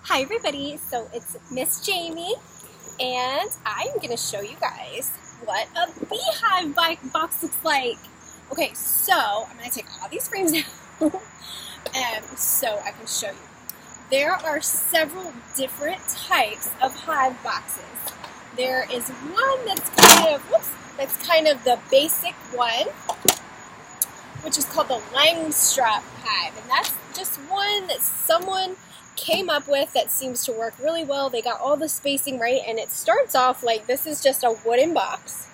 Hi everybody, so it's Miss Jamie and I'm going to show you guys what a beehive box looks like. Okay, so I'm going to take all these frames out so I can show you. There are several different types of hive boxes. There is one that's kind of the basic one, which is called the Langstrap hive, and that's just one that someone came up with that seems to work really well. They got all the spacing right, and it starts off like this is just a wooden box.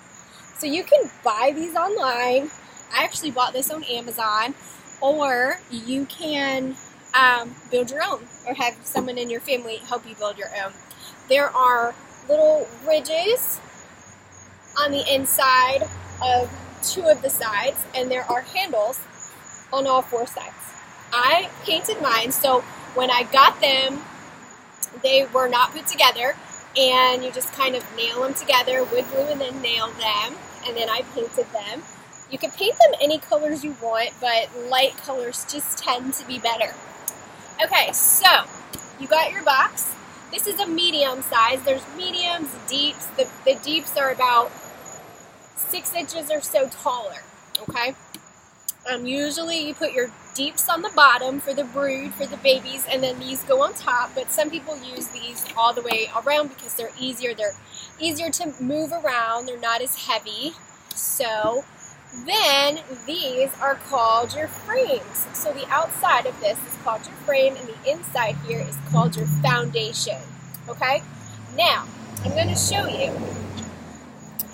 So you can buy these online. I actually bought this on Amazon, or you can build your own, or have someone in your family help you build your own. There are little ridges on the inside of two of the sides, and there are handles on all four sides. I painted mine, so when I got them, they were not put together, and you just kind of nail them together, wood glue, and then nail them, and then I painted them. You can paint them any colors you want, but light colors just tend to be better. Okay, so you got your box. This is a medium size. There's mediums, deeps. The deeps are about 6 inches or so taller, okay? Usually you put your deeps on the bottom for the brood, for the babies, and then these go on top, but some people use these all the way around because they're easier to move around, they're not as heavy. So then these are called your frames. So the outside of this is called your frame, and the inside here is called your foundation, okay? Now, I'm going to show you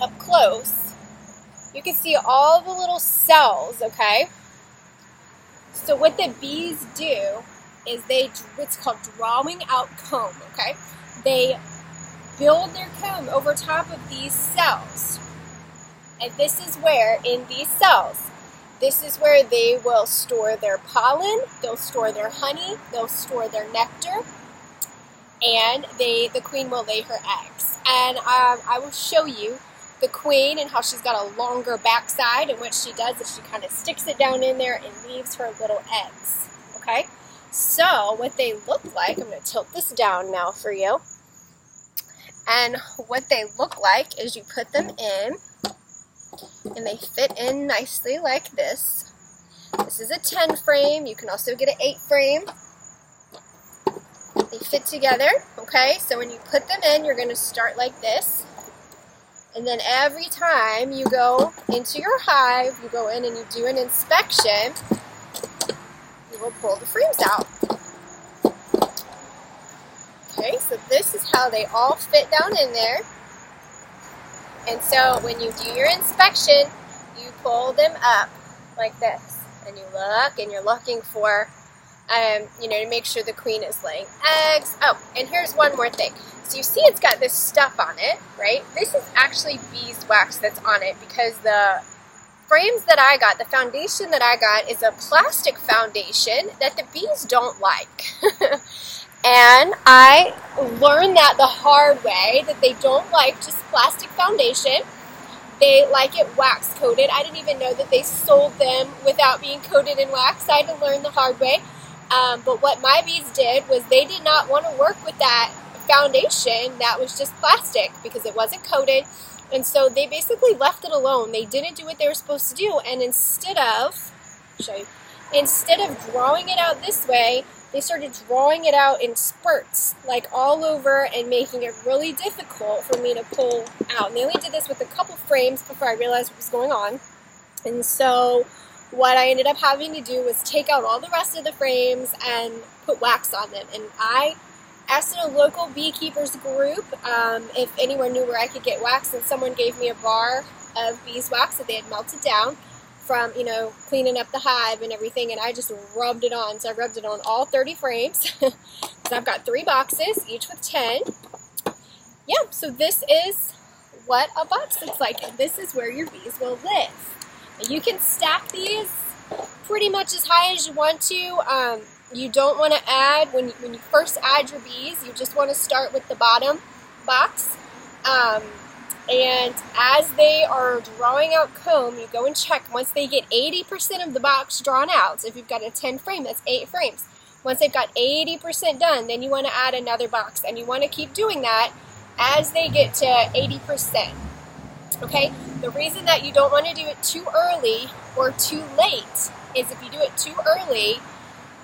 up close. You can see all the little cells, okay? So what the bees do is it's called drawing out comb, okay? They build their comb over top of these cells. And this is where, in these cells, this is where they will store their pollen, they'll store their honey, they'll store their nectar, and the queen will lay her eggs. And I will show you the queen and how she's got a longer backside, and what she does is she kind of sticks it down in there and leaves her little eggs, okay? So what they look like, I'm going to tilt this down now for you, and what they look like is you put them in, and they fit in nicely like this. This is a 10 frame, you can also get an 8 frame. They fit together, okay? So when you put them in, you're going to start like this. And then every time you go into your hive, you go in and you do an inspection, you will pull the frames out. Okay, so this is how they all fit down in there. And so when you do your inspection, you pull them up like this. And you look, and you're looking for, to make sure the queen is laying eggs. Oh, and here's one more thing. So you see it's got this stuff on it, right? This is actually beeswax that's on it, because the frames that I got, the foundation that I got, is a plastic foundation that the bees don't like. And I learned that the hard way, that they don't like just plastic foundation. They like it wax coated. I didn't even know that they sold them without being coated in wax. I had to learn the hard way. But what my bees did was they did not want to work with that foundation that was just plastic because it wasn't coated, and so they basically left it alone. They didn't do what they were supposed to do, and instead of drawing it out this way, they started drawing it out in spurts, like all over, and making it really difficult for me to pull out. And they only did this with a couple frames before I realized what was going on. And so what I ended up having to do was take out all the rest of the frames and put wax on them. And I asked a local beekeepers group if anyone knew where I could get wax, and someone gave me a bar of beeswax that they had melted down from, cleaning up the hive and everything, and I just rubbed it on. So I rubbed it on all 30 frames. So I've got 3 boxes, each with 10. Yeah, so this is what a box looks like, and this is where your bees will live. And you can stack these pretty much as high as you want to. You don't want to add, when you first add your bees, you just want to start with the bottom box. And as they are drawing out comb, you go and check. Once they get 80% of the box drawn out, so if you've got a 10 frame, that's 8 frames. Once they've got 80% done, then you want to add another box, and you want to keep doing that as they get to 80%. Okay? The reason that you don't want to do it too early or too late is if you do it too early,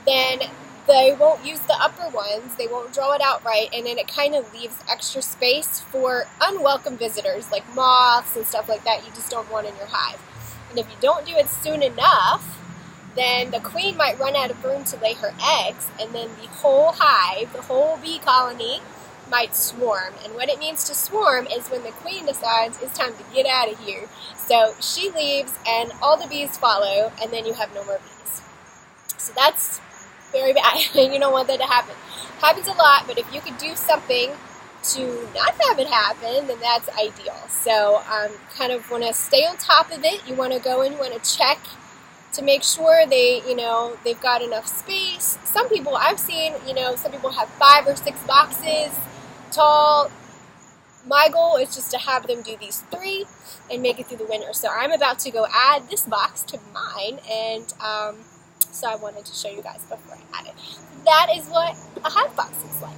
then they won't use the upper ones, they won't draw it out right, and then it kind of leaves extra space for unwelcome visitors like moths and stuff like that you just don't want in your hive. And if you don't do it soon enough, then the queen might run out of room to lay her eggs, and then the whole hive, the whole bee colony, might swarm. And what it means to swarm is when the queen decides it's time to get out of here. So she leaves and all the bees follow, and then you have no more bees. So that's very bad. You don't want that to happen. Happens a lot, but if you could do something to not have it happen, then that's ideal. So kind of want to stay on top of it. You want to go and you want to check to make sure they've got enough space. Some people I've seen, some people have 5 or 6 boxes tall. My goal is just to have them do these 3 and make it through the winter. So I'm about to go add this box to mine, and so I wanted to show you guys before I add it. That is what a hive box looks like.